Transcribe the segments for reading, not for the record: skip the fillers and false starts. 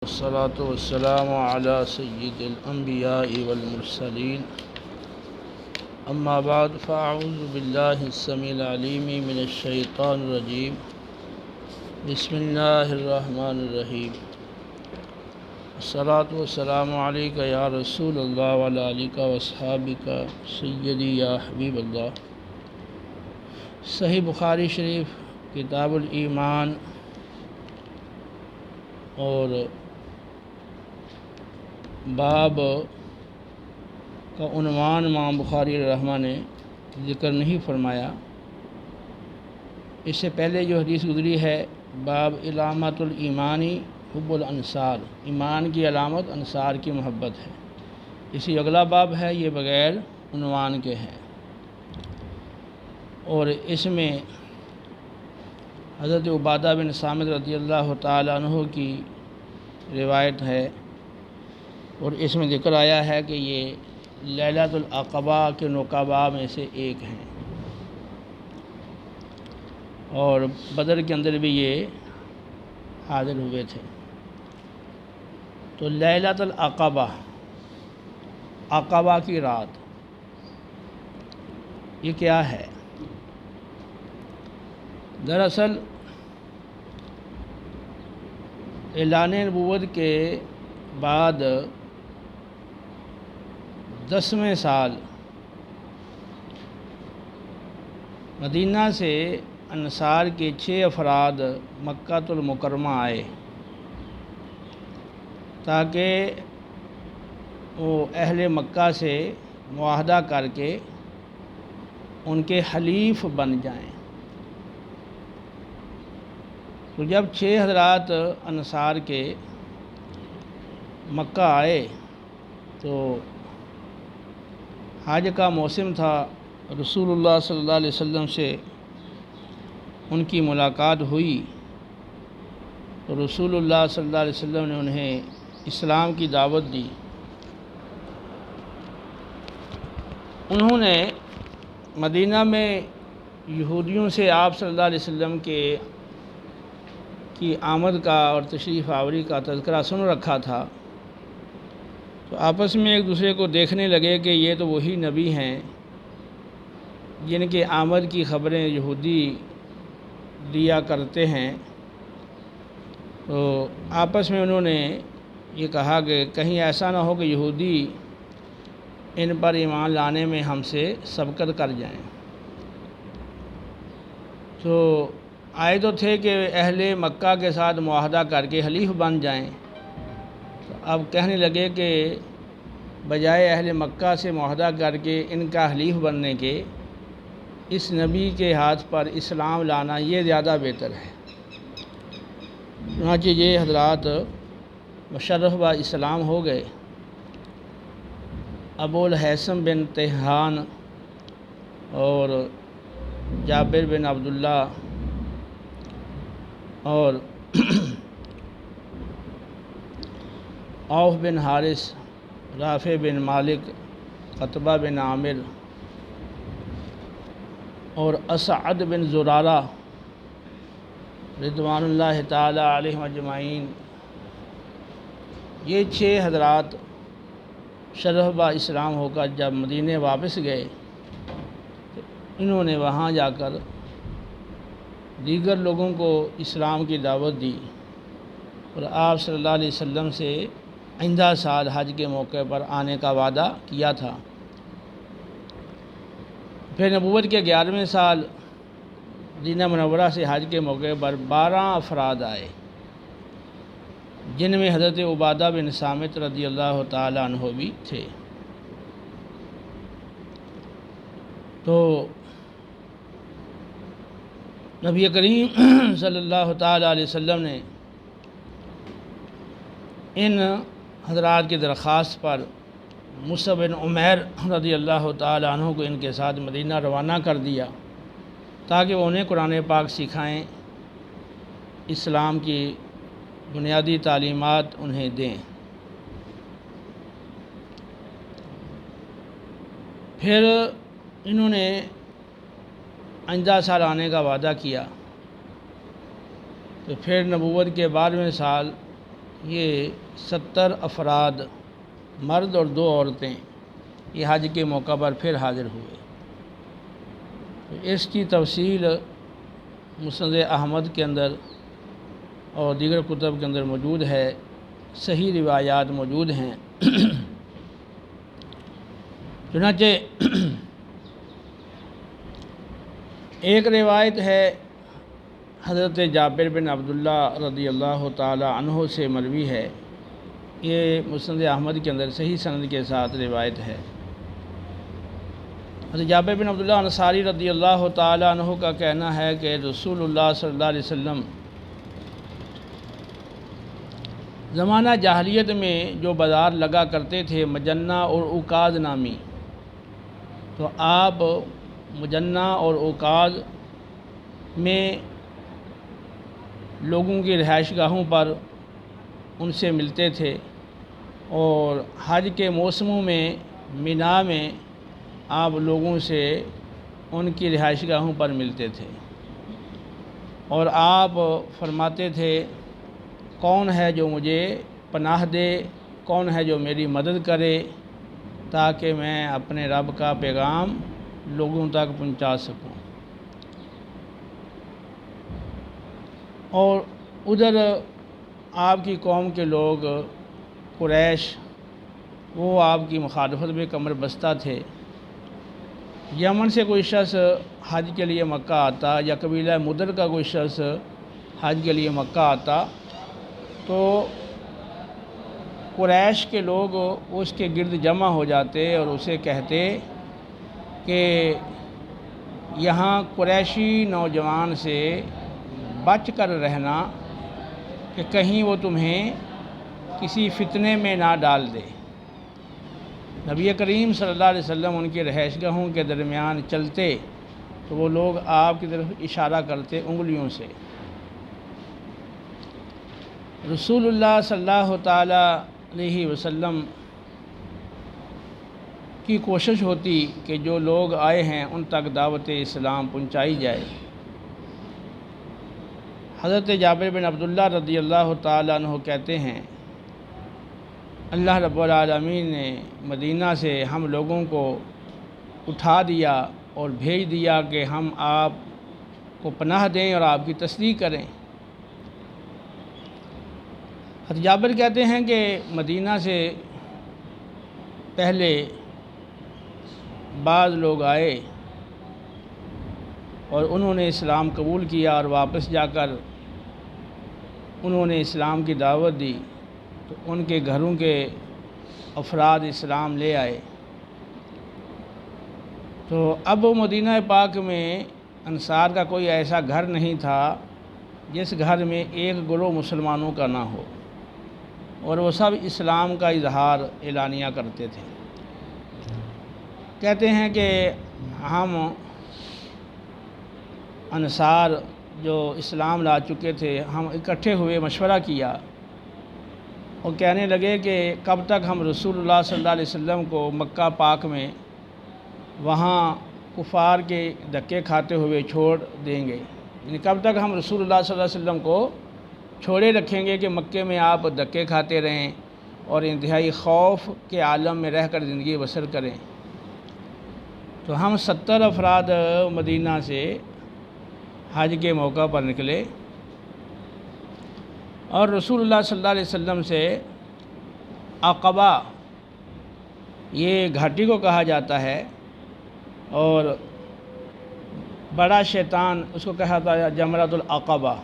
والصلاة والسلام على سيد الأنبياء والمرسلين أما بعد فأعوذ بالله السميع العليم من الشيطان الرجيم بسم الله الرحمن الرحيم الصلاة والسلام عليك يا رسول الله وعلى آلك وأصحابك سيدي يا حبيب الله۔ صحیح بخاری شریف کتاب الایمان اور باب کا عنوان امام بخاری رحمہ نے ذکر نہیں فرمایا۔ اس سے پہلے جو حدیث گزری ہے باب علامت الایمانی حب الانصار، ایمان کی علامت انصار کی محبت ہے، اسی اگلا باب ہے، یہ بغیر عنوان کے ہے، اور اس میں حضرت عبادہ بن صامت رضی اللہ تعالیٰ عنہ کی روایت ہے، اور اس میں ذکر آیا ہے کہ یہ لیلۃ العقبہ کے نقباء میں سے ایک ہیں، اور بدر کے اندر بھی یہ حاضر ہوئے تھے۔ تو لیلۃ العقبہ، عقبہ کی رات، یہ کیا ہے؟ دراصل اعلان نبوت کے بعد 10ویں سال مدینہ سے انصار کے 6 افراد مکہ المکرمہ آئے تاکہ وہ اہل مکہ سے معاہدہ کر کے ان کے حلیف بن جائیں۔ تو جب 6 حضرات انصار کے مکہ آئے تو حج کا موسم تھا، رسول اللہ صلی اللہ علیہ وسلم سے ان کی ملاقات ہوئی، تو رسول اللہ صلی اللہ علیہ وسلم نے انہیں اسلام کی دعوت دی۔ انہوں نے مدینہ میں یہودیوں سے آپ صلی اللہ علیہ وسلم کی آمد کا اور تشریف آوری کا تذکرہ سن رکھا تھا، تو آپس میں ایک دوسرے کو دیکھنے لگے کہ یہ تو وہی نبی ہیں جن کے آمد کی خبریں یہودی دیا کرتے ہیں۔ تو آپس میں انہوں نے یہ کہا کہ کہیں ایسا نہ ہو کہ یہودی ان پر ایمان لانے میں ہم سے سبقت کر جائیں۔ تو آئے تو تھے کہ اہل مکہ کے ساتھ معاہدہ کر کے حلیف بن جائیں، تو اب کہنے لگے کہ بجائے اہل مکہ سے معاہدہ کر کے ان کا حلیف بننے کے، اس نبی کے ہاتھ پر اسلام لانا یہ زیادہ بہتر ہے۔ چنانچہ یہ حضرات مشرف و اسلام ہو گئے۔ ابو الہیثم بن تیہان اور جابر بن عبداللہ اور عوف بن حارث، رافع بن مالک، قطبہ بن عامر اور اسعد بن زرارہ رضوان اللہ تعالی علیہم اجمعین، یہ 6 حضرات شرف با اسلام ہو کر جب مدینے واپس گئے تو انہوں نے وہاں جا کر دیگر لوگوں کو اسلام کی دعوت دی، اور آپ صلی اللہ علیہ وسلم سے آئندہ سال حج کے موقع پر آنے کا وعدہ کیا تھا۔ پھر نبوت کے 11ویں سال مدینہ منورہ سے حج کے موقع پر 12 افراد آئے، جن میں حضرت عبادہ بن صامت رضی اللہ تعالیٰ عنہ بھی تھے۔ تو نبی کریم صلی اللہ تعالیٰ علیہ وسلم نے ان حضرات کی درخواست پر مصعب بن عمیر رضی اللہ تعالیٰ عنہ کو ان کے ساتھ مدینہ روانہ کر دیا تاکہ وہ انہیں قرآن پاک سکھائیں، اسلام کی بنیادی تعلیمات انہیں دیں۔ پھر انہوں نے آئندہ سال آنے کا وعدہ کیا، تو پھر نبوت کے 12ویں سال یہ 70 افراد مرد اور 2 عورتیں یہ حج کے موقع پر پھر حاضر ہوئے۔ اس کی تفصیل مسند احمد کے اندر اور دیگر کتب کے اندر موجود ہے، صحیح روایات موجود ہیں۔ چنانچہ ایک روایت ہے حضرت جابر بن عبداللہ رضی اللہ تعالی عنہ سے مروی ہے، یہ مسند احمد کے اندر صحیح سند کے ساتھ روایت ہے۔ حضرت جابر بن عبداللہ انصاری رضی اللہ تعالی عنہ کا کہنا ہے کہ رسول اللہ صلی اللہ علیہ وسلم زمانہ جاہلیت میں جو بازار لگا کرتے تھے مجنہ اور اوکاز نامی، تو آپ مجنہ اور اوکاز میں لوگوں کی رہائش گاہوں پر ان سے ملتے تھے، اور حج کے موسموں میں مینا میں آپ لوگوں سے ان کی رہائش گاہوں پر ملتے تھے، اور آپ فرماتے تھے کون ہے جو مجھے پناہ دے، کون ہے جو میری مدد کرے تاکہ میں اپنے رب کا پیغام لوگوں تک پہنچا سکوں۔ اور ادھر آپ کی قوم کے لوگ قریش وہ آپ کی مخالفت میں کمر بستہ تھے۔ یمن سے کوئی شخص حج کے لیے مکہ آتا یا قبیلہ مدر کا کوئی شخص حج کے لیے مکہ آتا تو قریش کے لوگ اس کے گرد جمع ہو جاتے اور اسے کہتے کہ یہاں قریشی نوجوان سے بچ کر رہنا کہ کہیں وہ تمہیں کسی فتنے میں نہ ڈال دے۔ نبی کریم صلی اللہ علیہ وسلم ان کی رہائش گاہوں کے درمیان چلتے تو وہ لوگ آپ کی طرف اشارہ کرتے انگلیوں سے۔ رسول اللہ صلی اللہ تعالی علیہ وسلم کی کوشش ہوتی کہ جو لوگ آئے ہیں ان تک دعوت اسلام پہنچائی جائے۔ حضرت جابر بن عبداللہ رضی اللہ تعالیٰ عنہ کہتے ہیں اللہ رب العالمین نے مدینہ سے ہم لوگوں کو اٹھا دیا اور بھیج دیا کہ ہم آپ کو پناہ دیں اور آپ کی تصدیق کریں۔ حضرت جابر کہتے ہیں کہ مدینہ سے پہلے بعض لوگ آئے اور انہوں نے اسلام قبول کیا، اور واپس جا کر انہوں نے اسلام کی دعوت دی تو ان کے گھروں کے افراد اسلام لے آئے۔ تو اب مدینہ پاک میں انصار کا کوئی ایسا گھر نہیں تھا جس گھر میں ایک گروہ مسلمانوں کا نہ ہو، اور وہ سب اسلام کا اظہار اعلانیہ کرتے تھے۔ کہتے ہیں کہ ہم انصار جو اسلام لا چکے تھے ہم اکٹھے ہوئے، مشورہ کیا اور کہنے لگے کہ کب تک ہم رسول اللہ صلی اللہ علیہ وسلم کو مکہ پاک میں وہاں کفار کے دھکے کھاتے ہوئے چھوڑ دیں گے، یعنی کب تک ہم رسول اللہ صلی اللہ علیہ وسلم کو چھوڑے رکھیں گے کہ مکے میں آپ دھکے کھاتے رہیں اور انتہائی خوف کے عالم میں رہ کر زندگی بسر کریں۔ تو ہم 70 افراد مدینہ سے حج کے موقع پر نکلے اور رسول اللہ صلی اللہ علیہ وسلم سے عقبہ، یہ گھاٹی کو کہا جاتا ہے، اور بڑا شیطان اس کو کہا جاتا ہے جمرۃ العقبہ،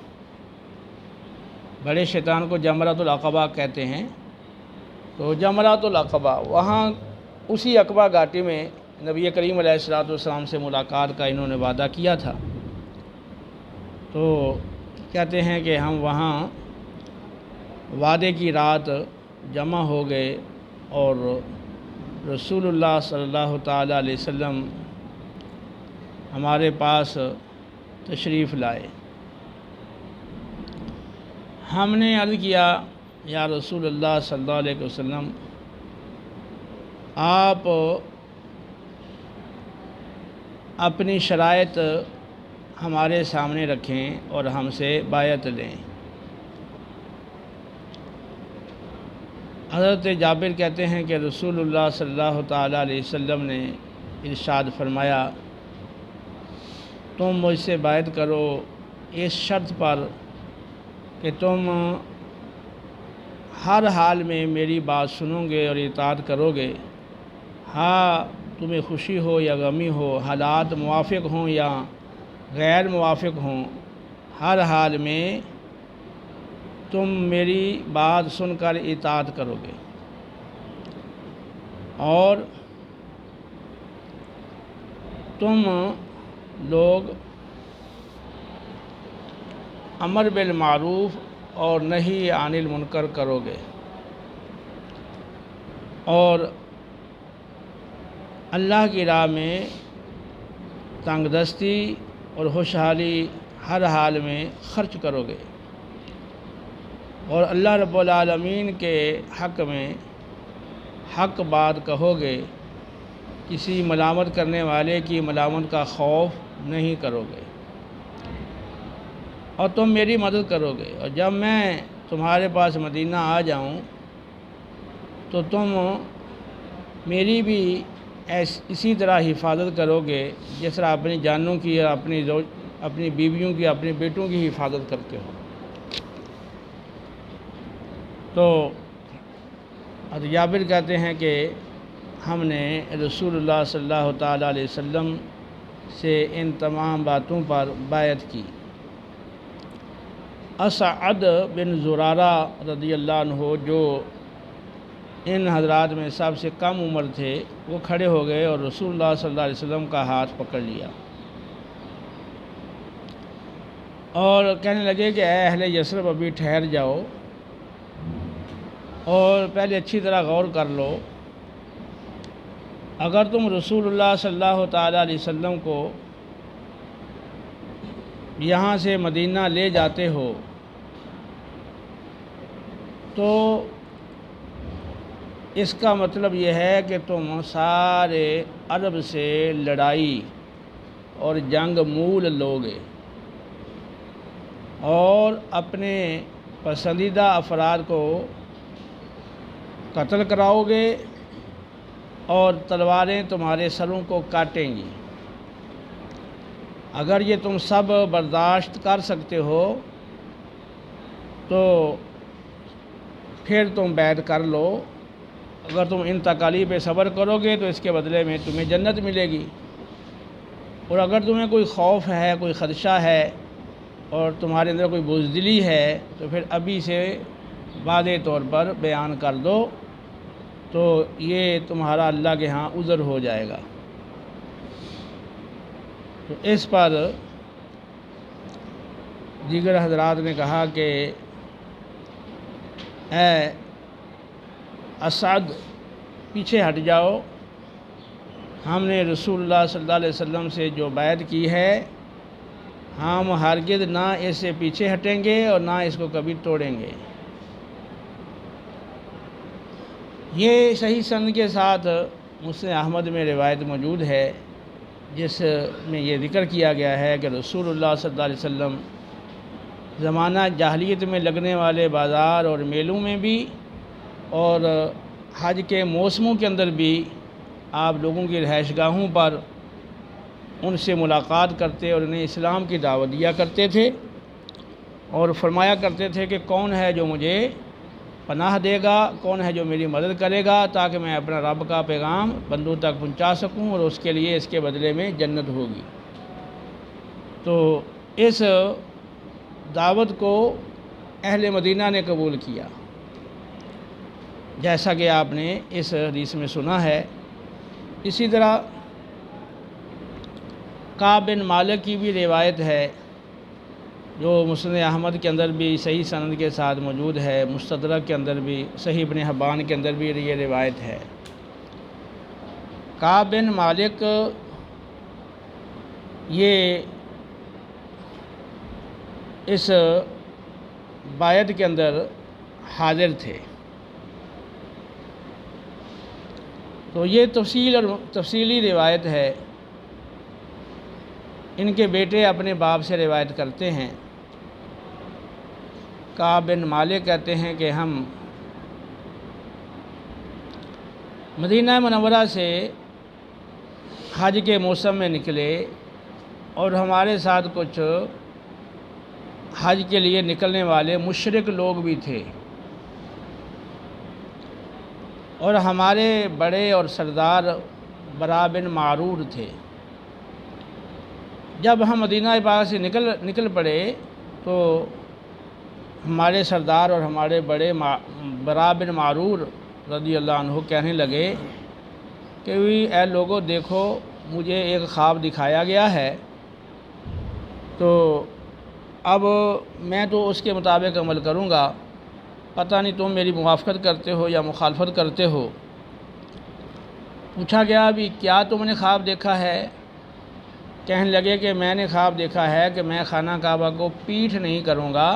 بڑے شیطان کو جمرۃ العقبہ کہتے ہیں۔ تو جمرۃ العقبہ وہاں اسی عقبہ گھاٹی میں نبی کریم علیہ الصلوۃ والسلام سے ملاقات کا انہوں نے وعدہ کیا تھا۔ تو کہتے ہیں کہ ہم وہاں وعدے کی رات جمع ہو گئے اور رسول اللہ صلی اللہ تعالی علیہ وسلم ہمارے پاس تشریف لائے۔ ہم نے عرض کیا یا رسول اللہ صلی اللہ علیہ وسلم، آپ اپنی شرائط ہمارے سامنے رکھیں اور ہم سے بیعت لیں۔ حضرت جابر کہتے ہیں کہ رسول اللہ صلی اللہ تعالیٰ علیہ وسلم نے ارشاد فرمایا، تم مجھ سے بیعت کرو اس شرط پر کہ تم ہر حال میں میری بات سنو گے اور اطاعت کرو گے، ہاں تمہیں خوشی ہو یا غمی ہو، حالات موافق ہوں یا غیر موافق ہوں، ہر حال میں تم میری بات سن کر اطاعت کرو گے۔ اور تم لوگ امر بالمعروف اور نہی عن المنکر کرو گے، اور اللہ کی راہ میں تنگ دستی اور خوشحالی ہر حال میں خرچ کرو گے، اور اللہ رب العالمین کے حق میں حق بات کہو گے، کسی ملامت کرنے والے کی ملامت کا خوف نہیں کرو گے، اور تم میری مدد کرو گے، اور جب میں تمہارے پاس مدینہ آ جاؤں تو تم میری بھی اسی طرح حفاظت کرو گے جس طرح اپنی جانوں کی یا اپنی بیویوں کی، اپنے بیٹوں کی حفاظت کرتے ہو۔ تو حضرت جابر کہتے ہیں کہ ہم نے رسول اللہ صلی اللہ تعالیٰ علیہ وسلم سے ان تمام باتوں پر بیعت کی۔ اسعد بن زرارہ رضی اللہ عنہ جو ان حضرات میں سب سے کم عمر تھے، وہ کھڑے ہو گئے اور رسول اللہ صلی اللہ علیہ وسلم کا ہاتھ پکڑ لیا اور کہنے لگے کہ اے اہل یثرب ابھی ٹھہر جاؤ اور پہلے اچھی طرح غور کر لو، اگر تم رسول اللہ صلی اللہ تعالیٰ علیہ وسلم کو یہاں سے مدینہ لے جاتے ہو تو اس کا مطلب یہ ہے کہ تم سارے عرب سے لڑائی اور جنگ مول لوگے اور اپنے پسندیدہ افراد کو قتل کراؤ گے اور تلواریں تمہارے سروں کو کاٹیں گی۔ اگر یہ تم سب برداشت کر سکتے ہو تو پھر تم بیعت کر لو، اگر تم ان تکالیف پہ صبر کرو گے تو اس کے بدلے میں تمہیں جنت ملے گی، اور اگر تمہیں کوئی خوف ہے، کوئی خدشہ ہے اور تمہارے اندر کوئی بزدلی ہے تو پھر ابھی سے واضح طور پر بیان کر دو، تو یہ تمہارا اللہ کے ہاں عذر ہو جائے گا۔ تو اس پر دیگر حضرات نے کہا کہ اے اسعد پیچھے ہٹ جاؤ، ہم نے رسول اللہ صلی اللہ علیہ وسلم سے جو بیعت کی ہے ہم ہرگز نہ اس سے پیچھے ہٹیں گے اور نہ اس کو کبھی توڑیں گے۔ یہ صحیح سند کے ساتھ مسند احمد میں روایت موجود ہے جس میں یہ ذکر کیا گیا ہے کہ رسول اللہ صلی اللہ علیہ وسلم زمانہ جاہلیت میں لگنے والے بازار اور میلوں میں بھی اور حج کے موسموں کے اندر بھی آپ لوگوں کی رہائش گاہوں پر ان سے ملاقات کرتے اور انہیں اسلام کی دعوت دیا کرتے تھے، اور فرمایا کرتے تھے کہ کون ہے جو مجھے پناہ دے گا، کون ہے جو میری مدد کرے گا تاکہ میں اپنا رب کا پیغام بندوں تک پہنچا سکوں اور اس کے لیے اس کے بدلے میں جنت ہوگی۔ تو اس دعوت کو اہل مدینہ نے قبول کیا، جیسا کہ آپ نے اس حدیث میں سنا ہے۔ اسی طرح کعب بن مالک کی بھی روایت ہے جو مسند احمد کے اندر بھی صحیح سند کے ساتھ موجود ہے، مستدرک کے اندر بھی، صحیح ابن حبان کے اندر بھی یہ روایت ہے۔ کعب بن مالک یہ اس بیعت کے اندر حاضر تھے، تو یہ تفصیلی روایت ہے۔ ان کے بیٹے اپنے باپ سے روایت کرتے ہیں۔ کعب بن مالک کہتے ہیں کہ ہم مدینہ منورہ سے حج کے موسم میں نکلے اور ہمارے ساتھ کچھ حج کے لیے نکلنے والے مشرک لوگ بھی تھے، اور ہمارے بڑے اور سردار برا بن معرور تھے۔ جب ہم مدینہ پاک سے نکل پڑے تو ہمارے سردار اور ہمارے بڑے برا بن معرور رضی اللہ عنہ کہنے لگے کہ اے لوگوں دیکھو، مجھے ایک خواب دکھایا گیا ہے، تو اب میں تو اس کے مطابق عمل کروں گا، پتہ نہیں تم میری موافقت کرتے ہو یا مخالفت کرتے ہو۔ پوچھا گیا ابھی کیا تم نے خواب دیکھا ہے؟ کہنے لگے کہ میں نے خواب دیکھا ہے کہ میں خانہ کعبہ کو پیٹھ نہیں کروں گا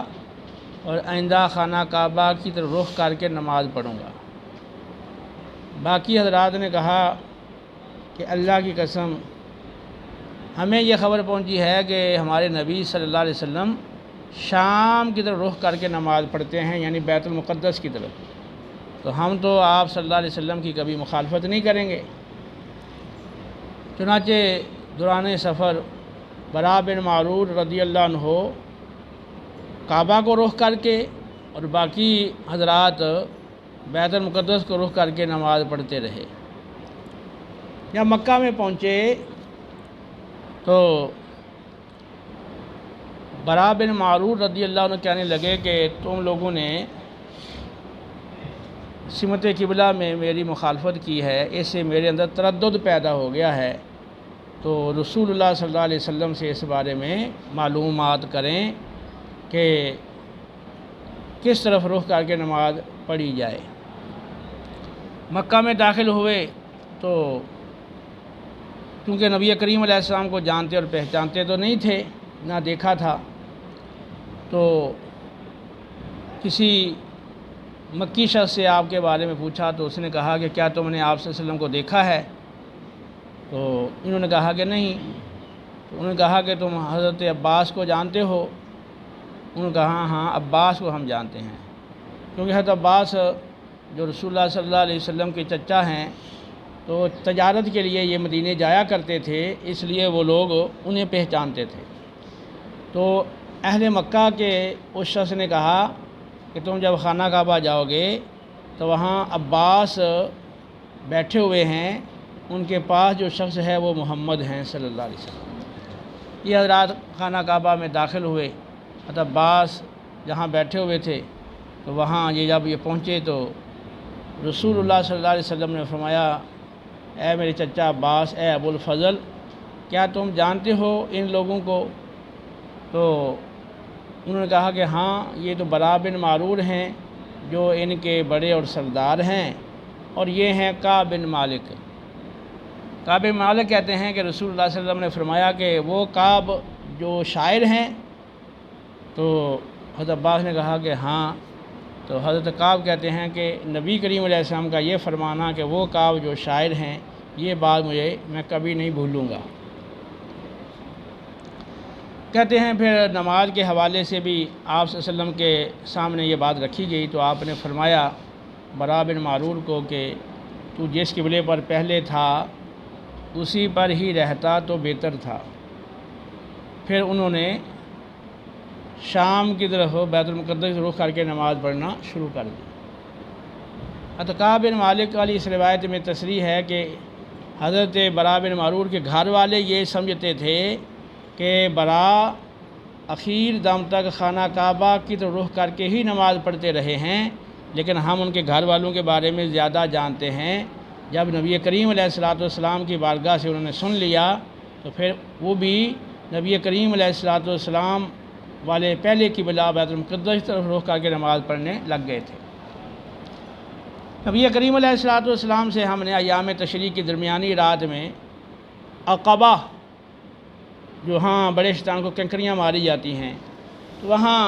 اور آئندہ خانہ کعبہ کی طرف رخ کر کے نماز پڑھوں گا۔ باقی حضرات نے کہا کہ اللہ کی قسم، ہمیں یہ خبر پہنچی ہے کہ ہمارے نبی صلی اللہ علیہ وسلم شام کی طرف رخ کر کے نماز پڑھتے ہیں، یعنی بیت المقدس کی طرف، تو ہم تو آپ صلی اللہ علیہ وسلم کی کبھی مخالفت نہیں کریں گے۔ چنانچہ دوران سفر برا بن معرور رضی اللہ عنہ کعبہ کو رخ کر کے اور باقی حضرات بیت المقدس کو رخ کر کے نماز پڑھتے رہے۔ جب مکہ میں پہنچے تو برا بن معرور رضی اللہ عنہ کہنے لگے کہ تم لوگوں نے سمت قبلہ میں میری مخالفت کی ہے، اس سے میرے اندر تردد پیدا ہو گیا ہے، تو رسول اللہ صلی اللہ علیہ وسلم سے اس بارے میں معلومات کریں کہ کس طرف رخ کر کے نماز پڑھی جائے۔ مکہ میں داخل ہوئے تو کیونکہ نبی کریم علیہ السلام کو جانتے اور پہچانتے تو نہیں تھے، نہ دیکھا تھا، تو کسی مکی شخص سے آپ کے بارے میں پوچھا تو اس نے کہا کہ کیا تم نے آپ صلی اللہ علیہ وسلم کو دیکھا ہے؟ تو انہوں نے کہا کہ نہیں۔ تو انہوں نے کہا کہ تم حضرت عباس کو جانتے ہو؟ انہوں نے کہا ہاں عباس کو ہم جانتے ہیں، کیونکہ حضرت عباس جو رسول اللہ صلی اللہ علیہ وسلم کے چچا ہیں، تو تجارت کے لیے یہ مدینے جایا کرتے تھے، اس لیے وہ لوگ انہیں پہچانتے تھے۔ تو اہل مکہ کے اس شخص نے کہا کہ تم جب خانہ کعبہ جاؤ گے تو وہاں عباس بیٹھے ہوئے ہیں، ان کے پاس جو شخص ہے وہ محمد ہیں صلی اللہ علیہ وسلم۔ یہ حضرات خانہ کعبہ میں داخل ہوئے، حضرت عباس جہاں بیٹھے ہوئے تھے تو وہاں جب یہ پہنچے تو رسول اللہ صلی اللہ علیہ وسلم نے فرمایا اے میرے چچا عباس، اے ابو الفضل، کیا تم جانتے ہو ان لوگوں کو؟ تو انہوں نے کہا کہ ہاں یہ تو برا بن معرور ہیں جو ان کے بڑے اور سردار ہیں، اور یہ ہیں کعب بن مالک۔ کعب بن مالک کہتے ہیں کہ رسول اللہ صلی اللہ علیہ وسلم نے فرمایا کہ وہ کعب جو شاعر ہیں؟ تو حضرت عباس نے کہا کہ ہاں۔ تو حضرت کعب کہتے ہیں کہ نبی کریم علیہ السلام کا یہ فرمانا کہ وہ کعب جو شاعر ہیں، یہ بات میں کبھی نہیں بھولوں گا۔ کہتے ہیں پھر نماز کے حوالے سے بھی آپ صلی اللہ علیہ وسلم کے سامنے یہ بات رکھی گئی تو آپ نے فرمایا برا بن معرور کو کہ تو جس قبلے پر پہلے تھا اسی پر ہی رہتا تو بہتر تھا۔ پھر انہوں نے شام کی طرف بیت المقدس رخ کر کے نماز پڑھنا شروع کر دی۔ حضرت کعب بن مالک والی اس روایت میں تصریح ہے کہ حضرت برا بن معرور کے گھر والے یہ سمجھتے تھے کہ برا اخیر دم تک خانہ کعبہ کی طرف رخ کر کے ہی نماز پڑھتے رہے ہیں، لیکن ہم ان کے گھر والوں کے بارے میں زیادہ جانتے ہیں۔ جب نبی کریم علیہ السلام کی بارگاہ سے انہوں نے سن لیا تو پھر وہ بھی نبی کریم علیہ السلام والے پہلے قبلہ بیت المقدس کی طرف رخ کر کے نماز پڑھنے لگ گئے تھے۔ نبی کریم علیہ السلام سے ہم نے ایام تشریق کی درمیانی رات میں عقبہ، جو ہاں بڑے شیطان کو کنکریاں ماری جاتی ہیں، تو وہاں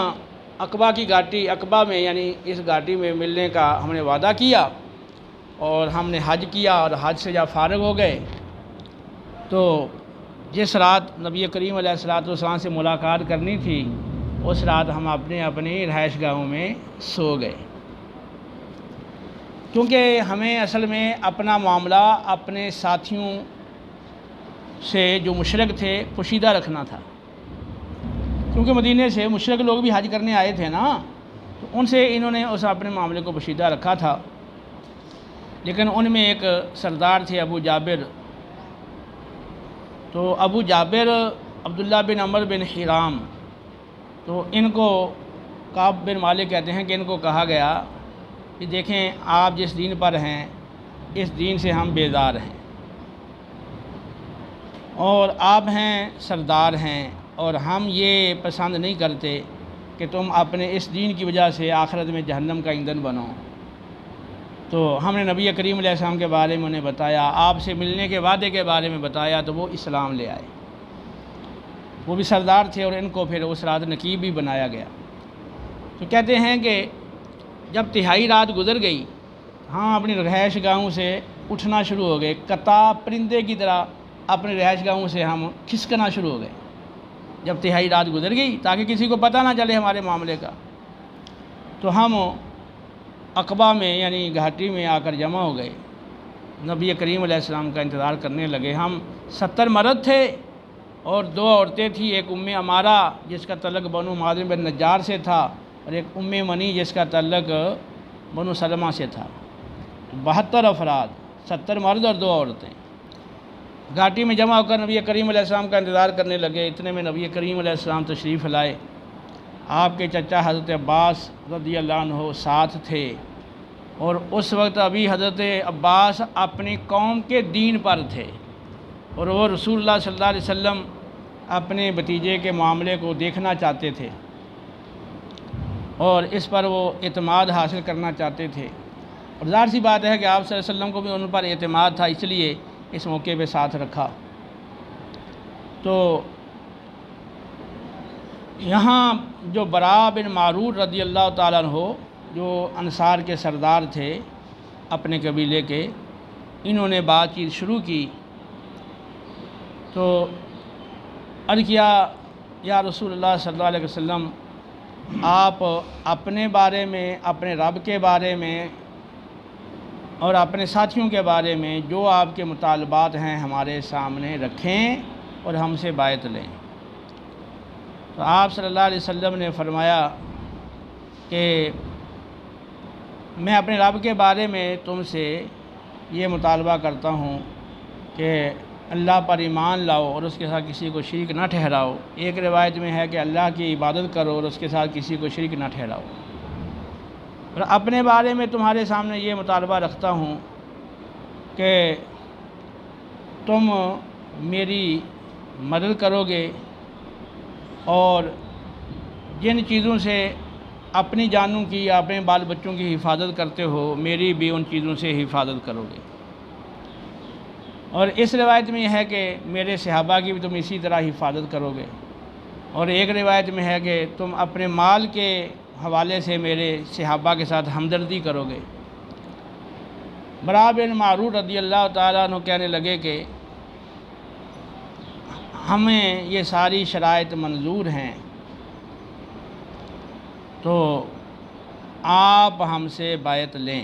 عقبہ کی گھاٹی، عقبہ میں یعنی اس گھاٹی میں ملنے کا ہم نے وعدہ کیا، اور ہم نے حج کیا، اور حج سے جب فارغ ہو گئے تو جس رات نبی کریم علیہ السلام سے ملاقات کرنی تھی اس رات ہم اپنی رہائش گاہوں میں سو گئے۔ کیونکہ ہمیں اصل میں اپنا معاملہ اپنے ساتھیوں سے جو مشرک تھے پوشیدہ رکھنا تھا، کیونکہ مدینے سے مشرک لوگ بھی حج کرنے آئے تھے نا، تو ان سے انہوں نے اس اپنے معاملے کو پوشیدہ رکھا تھا۔ لیکن ان میں ایک سردار تھے ابو جابر، تو ابو جابر عبداللہ بن عمر بن حرام، تو ان کو کعب بن مالک کہتے ہیں کہ ان کو کہا گیا کہ دیکھیں آپ جس دین پر ہیں اس دین سے ہم بیزار ہیں، اور آپ ہیں سردار ہیں، اور ہم یہ پسند نہیں کرتے کہ تم اپنے اس دین کی وجہ سے آخرت میں جہنم کا ایندھن بنو۔ تو ہم نے نبی کریم علیہ السلام کے بارے میں انہیں بتایا، آپ سے ملنے کے وعدے کے بارے میں بتایا، تو وہ اسلام لے آئے۔ وہ بھی سردار تھے اور ان کو پھر اس رات نقیب بھی بنایا گیا۔ تو کہتے ہیں کہ جب تہائی رات گزر گئی، ہاں اپنی رہائش گاہوں سے اٹھنا شروع ہو گئے، قطع پرندے کی طرح اپنی رہائش گاہوں سے ہم کھسکنا شروع ہو گئے جب تہائی رات گزر گئی، تاکہ کسی کو پتہ نہ چلے ہمارے معاملے کا۔ تو ہم عقبہ میں یعنی گھاٹی میں آ کر جمع ہو گئے، نبی کریم علیہ السلام کا انتظار کرنے لگے۔ ہم 70 مرد تھے اور 2 عورتیں تھیں، ایک عمارہ جس کا تعلق بنو مازن بن نجار سے تھا، اور ایک منی جس کا تعلق بنو سلمہ سے تھا۔ 72 افراد، 70 مرد اور 2 عورتیں گھاٹی میں جمع ہو کر نبی کریم علیہ السلام کا انتظار کرنے لگے۔ اتنے میں نبی کریم علیہ السلام تشریف لائے۔ آپ کے چچا حضرت عباس رضی اللہ عنہ ساتھ تھے، اور اس وقت ابھی حضرت عباس اپنی قوم کے دین پر تھے، اور وہ رسول اللہ صلی اللہ علیہ وسلم اپنے بھتیجے کے معاملے کو دیکھنا چاہتے تھے، اور اس پر وہ اعتماد حاصل کرنا چاہتے تھے۔ اور ظاہر سی بات ہے کہ آپ صلی اللہ علیہ وسلم کو بھی ان پر اعتماد تھا، اس لیے اس موقع پہ ساتھ رکھا۔ تو یہاں جو براء بن معرور رضی اللہ تعالیٰ عنہ، جو انصار کے سردار تھے اپنے قبیلے کے، انہوں نے بات چیت شروع کی۔ تو عرض کیا یا رسول اللہ صلی اللہ علیہ وسلم، آپ اپنے بارے میں، اپنے رب کے بارے میں اور اپنے ساتھیوں کے بارے میں جو آپ کے مطالبات ہیں ہمارے سامنے رکھیں اور ہم سے بیعت لیں۔ تو آپ صلی اللہ علیہ وسلم نے فرمایا کہ میں اپنے رب کے بارے میں تم سے یہ مطالبہ کرتا ہوں کہ اللہ پر ایمان لاؤ اور اس کے ساتھ کسی کو شریک نہ ٹھہراؤ۔ ایک روایت میں ہے کہ اللہ کی عبادت کرو اور اس کے ساتھ کسی کو شریک نہ ٹھہراؤ۔ اور اپنے بارے میں تمہارے سامنے یہ مطالبہ رکھتا ہوں کہ تم میری مدد کرو گے، اور جن چیزوں سے اپنی جانوں کی یا اپنے بال بچوں کی حفاظت کرتے ہو، میری بھی ان چیزوں سے حفاظت کرو گے۔ اور اس روایت میں یہ ہے کہ میرے صحابہ کی بھی تم اسی طرح حفاظت کرو گے، اور ایک روایت میں ہے کہ تم اپنے مال کے حوالے سے میرے صحابہ کے ساتھ ہمدردی کرو گے۔ براء بن معرور رضی اللہ تعالیٰ عنہ کہنے لگے کہ ہمیں یہ ساری شرائط منظور ہیں، تو آپ ہم سے بیعت لیں۔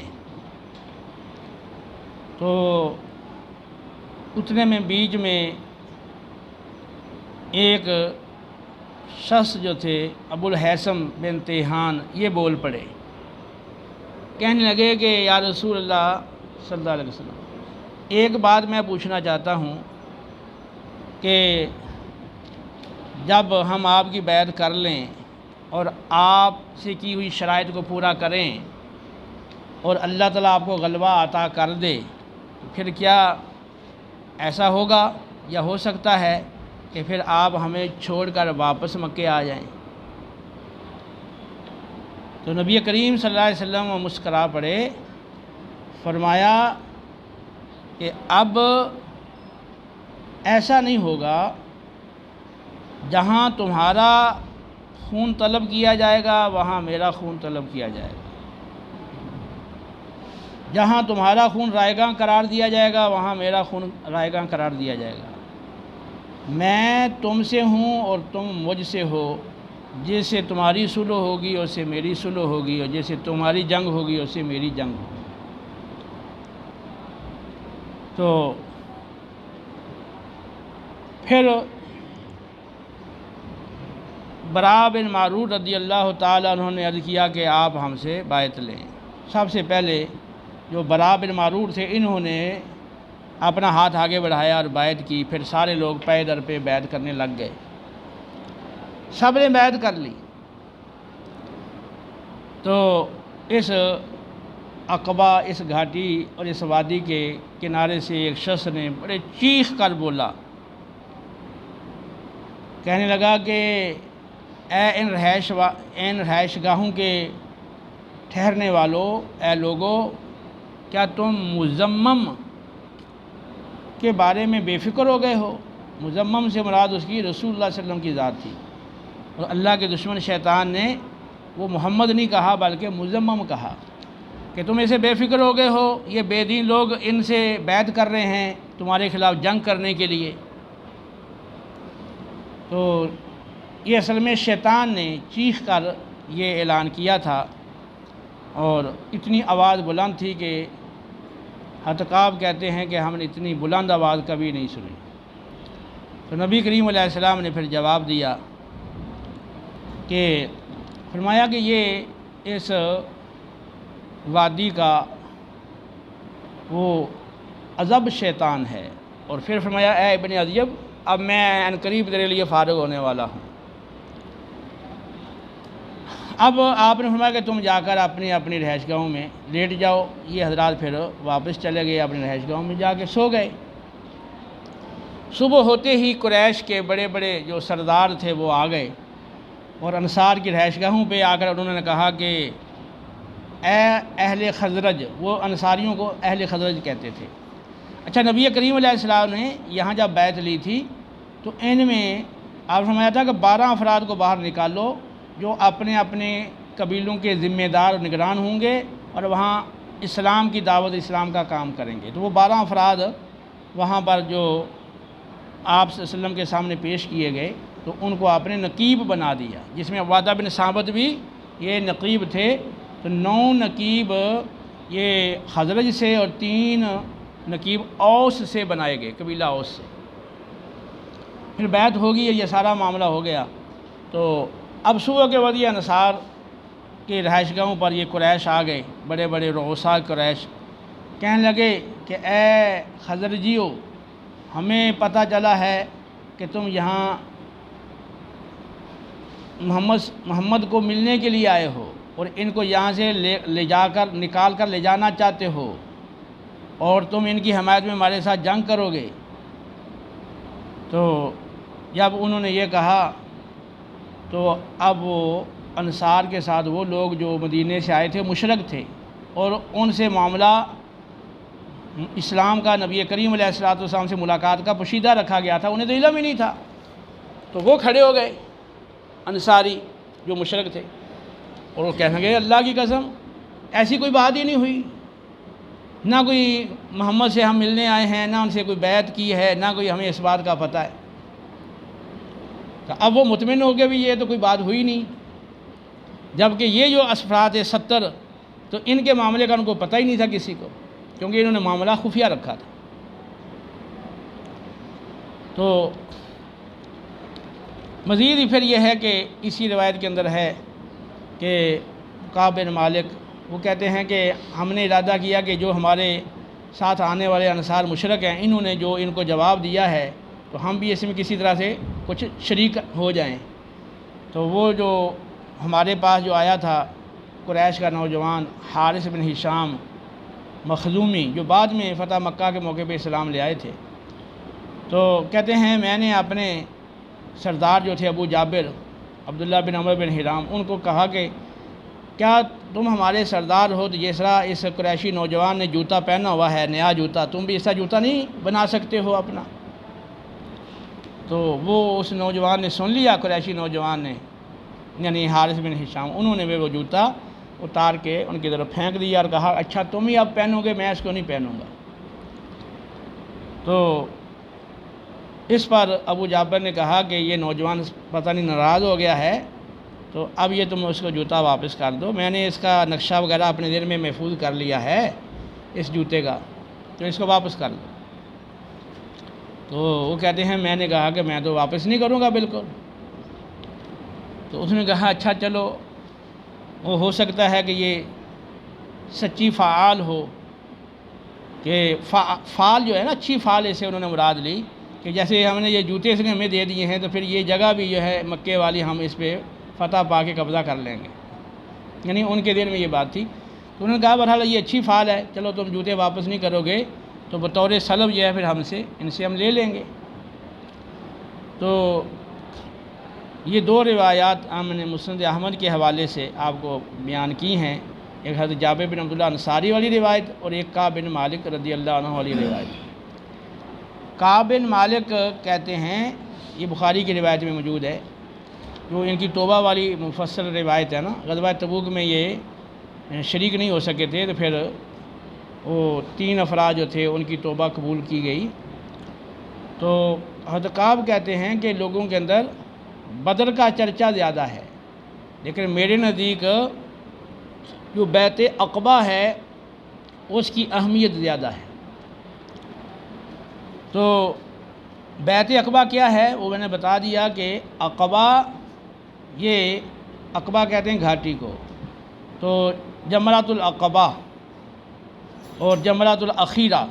تو اتنے میں بیچ میں ایک شخص جو تھے ابو الحیثم بن تیہان، یہ بول پڑے، کہنے لگے کہ یا رسول اللہ صلی اللہ علیہ وسلم، ایک بات میں پوچھنا چاہتا ہوں کہ جب ہم آپ کی بیعت کر لیں اور آپ سے کی ہوئی شرائط کو پورا کریں اور اللہ تعالیٰ آپ کو غلبہ عطا کر دے، پھر کیا ایسا ہوگا یا ہو سکتا ہے کہ پھر آپ ہمیں چھوڑ کر واپس مکے آ جائیں؟ تو نبی کریم صلی اللہ علیہ وسلم مسکرا پڑے، فرمایا کہ اب ایسا نہیں ہوگا، جہاں تمہارا خون طلب کیا جائے گا وہاں میرا خون طلب کیا جائے گا، جہاں تمہارا خون رائیگاں قرار دیا جائے گا وہاں میرا خون رائیگاں قرار دیا جائے گا۔ میں تم سے ہوں اور تم مجھ سے ہو، جیسے تمہاری صلح ہوگی اس سے میری صلح ہوگی، اور جیسے تمہاری جنگ ہوگی اس سے میری جنگ ہوگی۔ تو پھر برا بن معرور رضی اللہ تعالیٰ عنہ نے عرض کیا کہ آپ ہم سے بیعت لیں۔ سب سے پہلے جو برا بن معرور تھے انہوں نے اپنا ہاتھ آگے بڑھایا اور بیعت کی، پھر سارے لوگ پے در پہ بیعت کرنے لگ گئے، سب نے بیعت کر لی۔ تو اس عقبہ، اس گھاٹی اور اس وادی کے کنارے سے ایک شخص نے بڑے چیخ کر بولا، کہنے لگا کہ اے ان رہائش گاہوں کے ٹھہرنے والوں، اے لوگو، کیا تم مزمم کے بارے میں بے فکر ہو گئے ہو؟ مزمم سے مراد اس کی رسول اللہ صلی اللہ علیہ وسلم کی ذات تھی، اور اللہ کے دشمن شیطان نے وہ محمد نہیں کہا بلکہ مزمم کہا کہ تم اسے بے فکر ہو گئے ہو، یہ بے دین لوگ ان سے بیعت کر رہے ہیں تمہارے خلاف جنگ کرنے کے لیے۔ تو یہ اصل میں شیطان نے چیخ کر یہ اعلان کیا تھا، اور اتنی آواز بلند تھی کہ حتقاب کہتے ہیں کہ ہم نے اتنی بلند آواز کبھی نہیں سنی۔ تو نبی کریم علیہ السلام نے پھر جواب دیا کہ فرمایا کہ یہ اس وادی کا وہ عذب شیطان ہے، اور پھر فرمایا اے ابن عذیب، اب میں ان قریب تیرے لیے فارغ ہونے والا ہوں۔ اب آپ نے فرمایا کہ تم جا کر اپنی رہائش گاہوں میں لیٹ جاؤ۔ یہ حضرات پھر واپس چلے گئے، اپنی رہائش گاہوں میں جا کے سو گئے۔ صبح ہوتے ہی قریش کے بڑے بڑے جو سردار تھے وہ آ گئے، اور انصار کی رہائش گاہوں پہ آ کر انہوں نے کہا کہ اے اہل خزرج، وہ انصاریوں کو اہل خزرج کہتے تھے۔ اچھا، نبی کریم علیہ السلام نے یہاں جب بیعت لی تھی تو ان میں آپ فرمایا تھا کہ 12 افراد کو باہر نکالو جو اپنے اپنے قبیلوں کے ذمہ دار اور نگران ہوں گے، اور وہاں اسلام کی دعوت، اسلام کا کام کریں گے۔ تو وہ 12 افراد وہاں پر جو آپ صلی اللہ علیہ وسلم کے سامنے پیش کیے گئے، تو ان کو آپ نے نقیب بنا دیا، جس میں عبادہ بن ثابت بھی یہ نقیب تھے۔ تو 9 نقیب یہ خزرج سے اور 3 نقیب اوس سے بنائے گئے، قبیلہ اوس سے۔ پھر بیعت ہوگی، یہ سارا معاملہ ہو گیا۔ تو اب صبح کے وقت یہ انصار کے رہائش گاہوں پر یہ قریش آ گئے، بڑے بڑے رؤساء قریش، کہنے لگے کہ اے خزرجیو، ہمیں پتہ چلا ہے کہ تم یہاں محمد کو ملنے کے لیے آئے ہو، اور ان کو یہاں سے نکال کر لے جانا چاہتے ہو، اور تم ان کی حمایت میں ہمارے ساتھ جنگ کرو گے۔ تو جب انہوں نے یہ کہا تو اب وہ انصار کے ساتھ وہ لوگ جو مدینے سے آئے تھے مشرک تھے، اور ان سے معاملہ اسلام کا، نبی کریم علیہ السلام سے ملاقات کا پوشیدہ رکھا گیا تھا، انہیں تو علم ہی نہیں تھا۔ تو وہ کھڑے ہو گئے انصاری جو مشرک تھے، اور وہ کہنے لگے اللہ کی قسم ایسی کوئی بات ہی نہیں ہوئی، نہ کوئی محمد سے ہم ملنے آئے ہیں، نہ ان سے کوئی بیعت کی ہے، نہ کوئی ہمیں اس بات کا پتہ ہے۔ تو اب وہ مطمئن ہو گئے بھی یہ تو کوئی بات ہوئی نہیں، جبکہ یہ جو افراد 70 تو ان کے معاملے کا ان کو پتہ ہی نہیں تھا کسی کو، کیونکہ انہوں نے معاملہ خفیہ رکھا تھا۔ تو مزید پھر یہ ہے کہ اسی روایت کے اندر ہے کہ کعب بن مالک وہ کہتے ہیں کہ ہم نے ارادہ کیا کہ جو ہمارے ساتھ آنے والے انصار مشرک ہیں، انہوں نے جو ان کو جواب دیا ہے تو ہم بھی اس میں کسی طرح سے کچھ شریک ہو جائیں۔ تو وہ جو ہمارے پاس جو آیا تھا قریش کا نوجوان حارث بن ہشام مخزومی، جو بعد میں فتح مکہ کے موقع پہ اسلام لے آئے تھے، تو کہتے ہیں میں نے اپنے سردار جو تھے ابو جابر عبداللہ بن عمر بن حرام ان کو کہا کہ کیا تم ہمارے سردار ہو تو جس طرح اس قریشی نوجوان نے جوتا پہنا ہوا ہے، نیا جوتا، تم بھی ایسا جوتا نہیں بنا سکتے ہو اپنا؟ تو وہ اس نوجوان نے سن لیا، قریشی نوجوان نے، یعنی حارث بن ہشام، انہوں نے وہ جوتا اتار کے ان کی طرف پھینک دیا اور کہا اچھا تم ہی اب پہنو گے، میں اس کو نہیں پہنوں گا۔ تو اس پر ابو جابر نے کہا کہ یہ نوجوان پتہ نہیں ناراض ہو گیا ہے، تو اب یہ تم اس کو جوتا واپس کر دو، میں نے اس کا نقشہ وغیرہ اپنے دل میں محفوظ کر لیا ہے اس جوتے کا، تو اس کو واپس کر دو۔ تو وہ کہتے ہیں میں نے کہا کہ میں تو واپس نہیں کروں گا بالکل. تو اس نے کہا اچھا چلو، وہ ہو سکتا ہے کہ یہ سچی فعال ہو، کہ فعال جو ہے نا اچھی فعال سے انہوں نے مراد لی کہ جیسے ہم نے یہ جوتے اس نے ہمیں دے دیے ہیں تو پھر یہ جگہ بھی جو ہے مکے والی ہم اس پہ فتح پا کے قبضہ کر لیں گے، یعنی ان کے دل میں یہ بات تھی. تو انہوں نے کہا بہرحال یہ اچھی فعال ہے، چلو تم جوتے واپس نہیں کرو گے تو بطور سلب جو ہے پھر ان سے ہم لے لیں گے. تو یہ دو روایات ہم نے مسند احمد کے حوالے سے آپ کو بیان کی ہیں، ایک حضرت جابر بن عبداللہ انصاری والی روایت اور ایک کعب بن مالک رضی اللہ عنہ والی روایت. کعب بن مالک کہتے ہیں، یہ بخاری کی روایت میں موجود ہے، جو ان کی توبہ والی مفصل روایت ہے نا، غزوہ تبوک میں یہ شریک نہیں ہو سکے تھے تو پھر وہ 3 افراد جو تھے ان کی توبہ قبول کی گئی. تو حضرت کعب کہتے ہیں کہ لوگوں کے اندر بدر کا چرچا زیادہ ہے، لیکن میرے نزدیک جو بیعت عقبہ ہے اس کی اہمیت زیادہ ہے. تو بیعت عقبہ کیا ہے وہ میں نے بتا دیا کہ عقبہ، یہ عقبہ کہتے ہیں گھاٹی کو، تو جمرۃ العقبہ اور جمرۃ الاخیرہ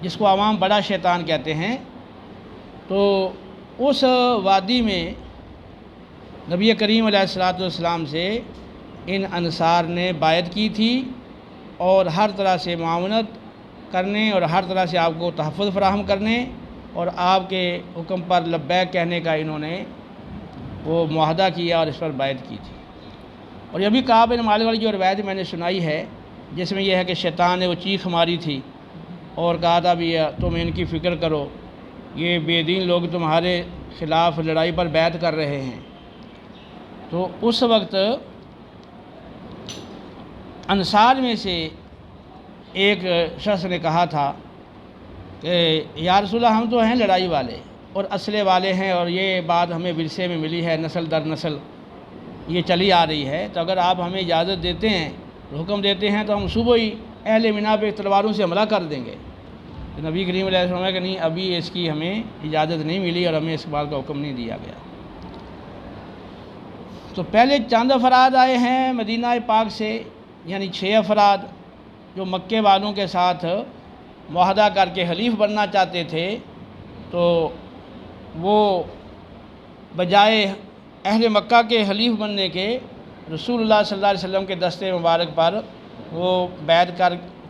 جس کو عوام بڑا شیطان کہتے ہیں، تو اس وادی میں نبی کریم علیہ الصلوۃ والسلام سے ان انصار نے بیعت کی تھی اور ہر طرح سے معاونت کرنے اور ہر طرح سے آپ کو تحفظ فراہم کرنے اور آپ کے حکم پر لبیک کہنے کا انہوں نے وہ معاہدہ کیا اور اس پر بیعت کی تھی. اور یہ بھی کعب بن مالک والی جو روایت میں نے سنائی ہے جس میں یہ ہے کہ شیطان نے وہ چیخ ماری تھی اور کہا تھا بھی تم ان کی فکر کرو، یہ بے دین لوگ تمہارے خلاف لڑائی پر بیعت کر رہے ہیں. تو اس وقت انصار میں سے ایک شخص نے کہا تھا کہ یا رسول اللہ ہم تو ہیں لڑائی والے اور اسلحے والے ہیں اور یہ بات ہمیں ورثے میں ملی ہے، نسل در نسل یہ چلی آ رہی ہے، تو اگر آپ ہمیں اجازت دیتے ہیں، حکم دیتے ہیں تو ہم صبح ہی اہل منا پہ تلواروں سے حملہ کر دیں گے. تو نبی کریم علیہ السلام نے کہ نہیں، ابھی اس کی ہمیں اجازت نہیں ملی اور ہمیں اس بات کا حکم نہیں دیا گیا. تو پہلے چند افراد آئے ہیں مدینہ پاک سے، یعنی 6 افراد جو مکے والوں کے ساتھ معاہدہ کر کے حلیف بننا چاہتے تھے، تو وہ بجائے اہل مکہ کے حلیف بننے کے رسول اللہ صلی اللہ علیہ وسلم کے دستے مبارک پر وہ بیعت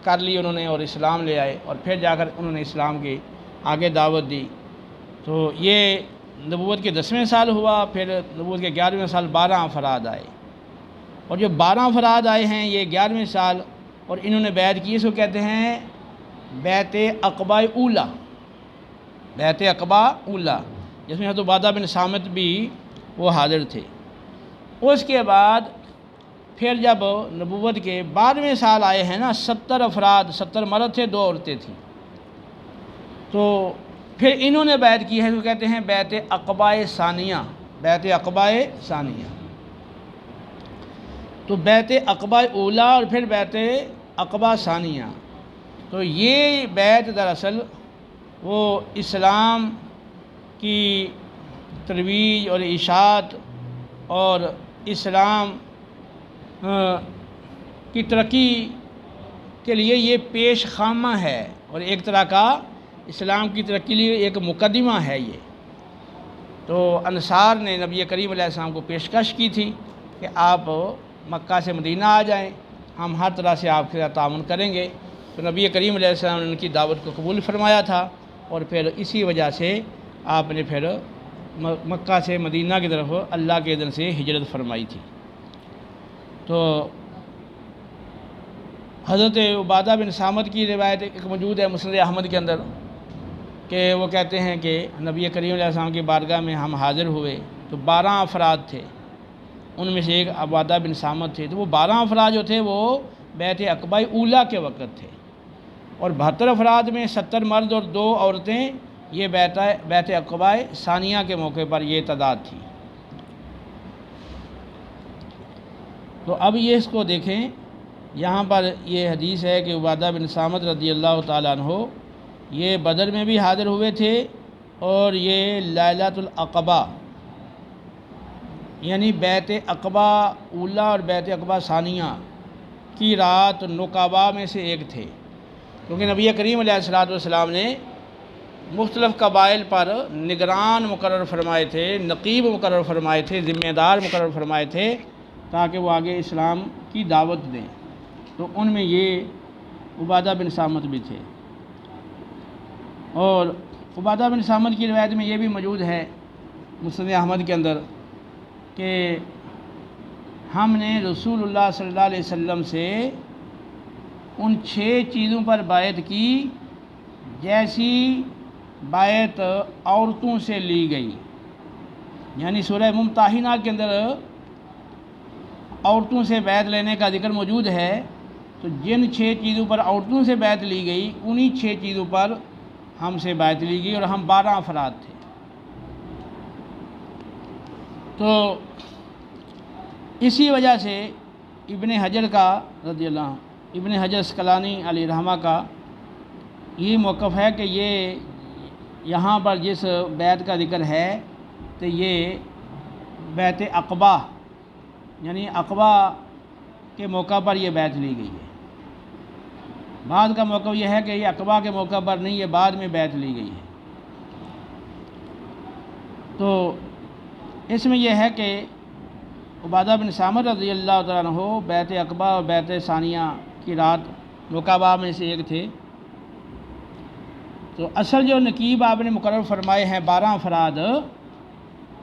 کر لی انہوں نے اور اسلام لے آئے اور پھر جا کر انہوں نے اسلام کی آگے دعوت دی. تو یہ نبوت کے 10ویں سال ہوا، پھر نبوت کے 11ویں سال 12 افراد آئے، اور جو 12 افراد آئے ہیں یہ 11ویں سال اور انہوں نے بیعت کی، اس کو کہتے ہیں بیعت عقبہ اولیٰ. بیعت عقبہ اولیٰ جس میں حضرت عبادہ بن صامت بھی وہ حاضر تھے. اس کے بعد پھر جب نبوت کے 12ویں سال آئے ہیں نا، 70 افراد، 70 مرد تھے، 2 عورتیں تھیں، تو پھر انہوں نے بیعت کی ہے، جو کہتے ہیں بیعت عقبہ ثانیہ. بیعت عقبہ ثانیہ، تو بیعت عقبہ اولیٰ اور پھر بیعت عقبہ ثانیہ. تو یہ بیعت دراصل وہ اسلام کی ترویج اور اشاعت اور اسلام کی ترقی کے لیے یہ پیش خامہ ہے اور ایک طرح کا اسلام کی ترقی کے لیے ایک مقدمہ ہے یہ. تو انصار نے نبی کریم علیہ السلام کو پیشکش کی تھی کہ آپ مکہ سے مدینہ آ جائیں، ہم ہر طرح سے آپ کے ساتھ تعاون کریں گے. تو نبی کریم علیہ السلام نے ان کی دعوت کو قبول فرمایا تھا اور پھر اسی وجہ سے آپ نے پھر مکہ سے مدینہ کی طرف اللہ کے اذن سے ہجرت فرمائی تھی. تو حضرت عبادہ بن صامت کی روایت ایک موجود ہے مسند احمد کے اندر کہ وہ کہتے ہیں کہ نبی کریم علیہ السلام کی بارگاہ میں ہم حاضر ہوئے تو 12 افراد تھے، ان میں سے ایک عبادہ بن صامت تھے. تو وہ 12 افراد جو تھے وہ بیعت عقبہ اولیٰ کے وقت تھے، اور 72 افراد میں 70 مرد اور 2 عورتیں یہ بیعت عقبہ ثانیہ کے موقع پر یہ تعداد تھی. تو اب یہ اس کو دیکھیں، یہاں پر یہ حدیث ہے کہ عبادہ بن صامت رضی اللہ تعالیٰ عنہ یہ بدر میں بھی حاضر ہوئے تھے اور یہ لیلۃ العقبہ یعنی بیعت عقبہ اولیٰ اور بیعت عقبہ ثانیہ کی رات نقباء میں سے ایک تھے، کیونکہ نبی کریم علیہ الصلوۃ والسلام نے مختلف قبائل پر نگران مقرر فرمائے تھے، نقیب مقرر فرمائے تھے، ذمہ دار مقرر فرمائے تھے تاکہ وہ آگے اسلام کی دعوت دیں، تو ان میں یہ عبادہ بن صامت بھی تھے۔ اور عبادہ بن صامت کی روایت میں یہ بھی موجود ہے مسند احمد کے اندر کہ ہم نے رسول اللہ صلی اللہ علیہ وسلم سے ان 6 چیزوں پر بیعت کی جیسی بیعت عورتوں سے لی گئی، یعنی سورہ ممتحنہ کے اندر عورتوں سے بیعت لینے کا ذکر موجود ہے، تو جن 6 چیزوں پر عورتوں سے بیعت لی گئی انہی 6 چیزوں پر ہم سے بیعت لی گئی، اور ہم 12 افراد تھے۔ تو اسی وجہ سے ابن حجر کا رضی اللہ عنہ، ابن حجر اسقلانی علیہ رحمہ کا یہ موقف ہے کہ یہ یہاں پر جس بیعت کا ذکر ہے تو یہ بیعت عقبہ یعنی عقبہ کے موقع پر یہ بیعت لی گئی ہے۔ بعد کا موقع یہ ہے کہ یہ عقبہ کے موقع پر نہیں، یہ بعد میں بیعت لی گئی ہے۔ تو اس میں یہ ہے کہ عبادہ بن صامت رضی اللہ تعالیٰ عنہ بیعت عقبہ اور بیعت ثانیہ کی رات نقباء میں سے ایک تھے۔ تو اصل جو نقیب آپ نے مقرر فرمائے ہیں 12 افراد،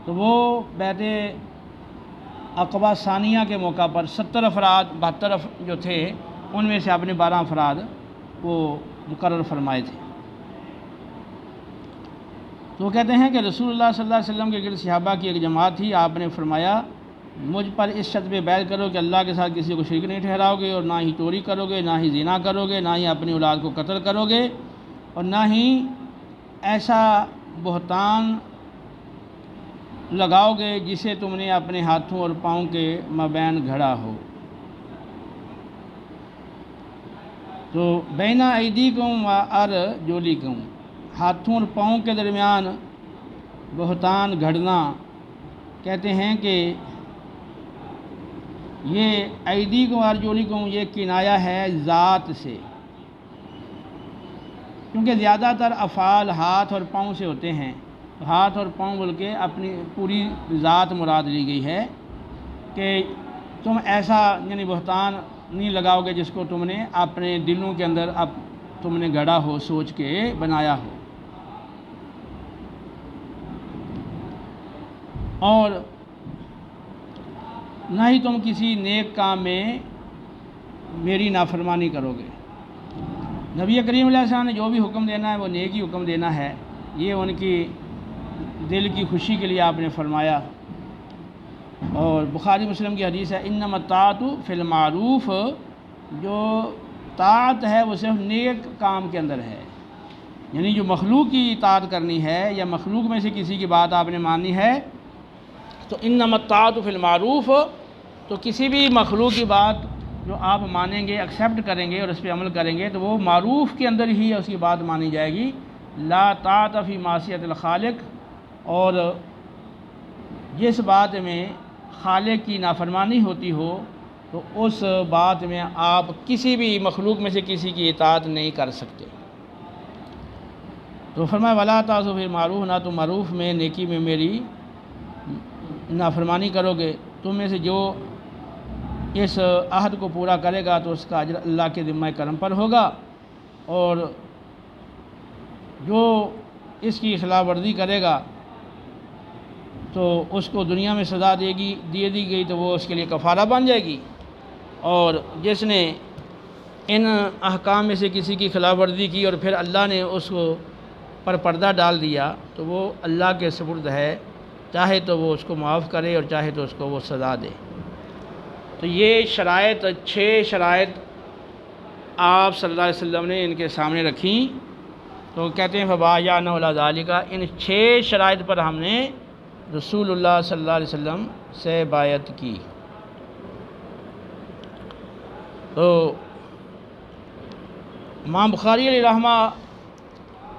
تو وہ بیعت عقبہ ثانیہ کے موقع پر 70 افراد 72 جو تھے ان میں سے آپ نے 12 افراد وہ مقرر فرمائے تھے۔ تو وہ کہتے ہیں کہ رسول اللہ صلی اللہ علیہ وسلم کے گرد صحابہ کی ایک جماعت تھی، آپ نے فرمایا مجھ پر اس شرط پہ بیعت کرو کہ اللہ کے ساتھ کسی کو شریک نہیں ٹھہراؤ گے، اور نہ ہی چوری کرو گے، نہ ہی زنا کرو گے، نہ ہی اپنی اولاد کو قتل کرو گے، اور نہ ہی ایسا بہتان لگاؤ گے جسے تم نے اپنے ہاتھوں اور پاؤں کے مابین گھڑا ہو۔ تو بین ایدیکم و ارجلکم، ہاتھوں اور پاؤں کے درمیان بہتان گھڑنا، کہتے ہیں کہ یہ ایدیکم و ارجلکم یہ کنایہ ہے ذات سے، کیونکہ زیادہ تر افعال ہاتھ اور پاؤں سے ہوتے ہیں، ہاتھ اور پاؤں بول کے اپنی پوری ذات مراد لی گئی ہے کہ تم ایسا یعنی بہتان نہیں لگاؤ گے جس کو تم نے اپنے دلوں کے اندر اب تم نے گڑھا ہو، سوچ کے بنایا ہو۔ اور نہ ہی تم کسی نیک کام میں میری نافرمانی کرو گے۔ نبی کریم علیہ السلام نے جو بھی حکم دینا ہے وہ نیک ہی حکم دینا ہے، یہ ان کی دل کی خوشی کے لیے آپ نے فرمایا۔ اور بخاری مسلم کی حدیث ہے انما الطاعۃ فی المعروف، جو طاعت ہے وہ صرف نیک کام کے اندر ہے، یعنی جو مخلوق کی اطاعت کرنی ہے یا مخلوق میں سے کسی کی بات آپ نے ماننی ہے تو انما الطاعۃ فی المعروف، تو کسی بھی مخلوق کی بات جو آپ مانیں گے، ایکسیپٹ کریں گے اور اس پہ عمل کریں گے تو وہ معروف کے اندر ہی اس کی بات مانی جائے گی۔ لا طاعۃ فی معصیۃ الخالق، اور جس بات میں خالق کی نافرمانی ہوتی ہو تو اس بات میں آپ کسی بھی مخلوق میں سے کسی کی اطاعت نہیں کر سکتے۔ تو فرمایا ولا تعصوا فی المعروف، نہ تم معروف میں نیکی میں میری نافرمانی کرو گے، تم میں سے جو اس عہد کو پورا کرے گا تو اس کا اجر اللہ کے ذمہ کرم پر ہوگا، اور جو اس کی خلاف ورزی کرے گا تو اس کو دنیا میں سزا دے دی گئی تو وہ اس کے لیے کفارہ بن جائے گی، اور جس نے ان احکام میں سے کسی کی خلاف ورزی کی اور پھر اللہ نے اس کو پر پردہ ڈال دیا تو وہ اللہ کے سپرد ہے، چاہے تو وہ اس کو معاف کرے اور چاہے تو اس کو وہ سزا دے۔ تو یہ شرائط 6 شرائط آپ صلی اللہ علیہ وسلم نے ان کے سامنے رکھیں، تو کہتے ہیں فبایعنہ علی ذالک، ان 6 شرائط پر ہم نے رسول اللہ صلی اللہ علیہ وسلم سے بیعت کی۔ تو امام بخاری علیہ رحمہ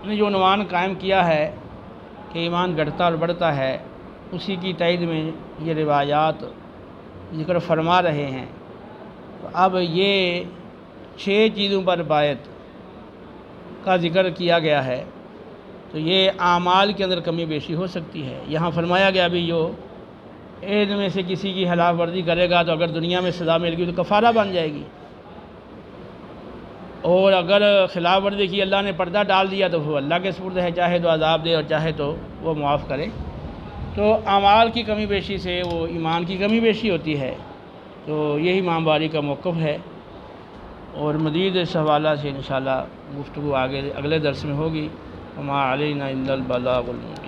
نے جو عنوان قائم کیا ہے کہ ایمان گھٹتا اور بڑھتا ہے، اسی کی تائید میں یہ روایات ذکر فرما رہے ہیں۔ تو اب یہ 6 چیزوں پر بایت کا ذکر کیا گیا ہے، تو یہ اعمال کے اندر کمی بیشی ہو سکتی ہے۔ یہاں فرمایا گیا بھی جو ان میں سے کسی کی خلاف ورزی کرے گا تو اگر دنیا میں سزا مل گئی تو کفارہ بن جائے گی، اور اگر خلاف ورزی کی اللہ نے پردہ ڈال دیا تو وہ اللہ کے سپرد ہے، چاہے تو عذاب دے اور چاہے تو وہ معاف کرے۔ تو اعمال کی کمی بیشی سے وہ ایمان کی کمی بیشی ہوتی ہے، تو یہی امام باری کا موقف ہے، اور مزید اس حوالہ سے انشاءاللہ گفتگو آگے اگلے درس میں ہوگی۔ وما علینا الا البلاغ المبین۔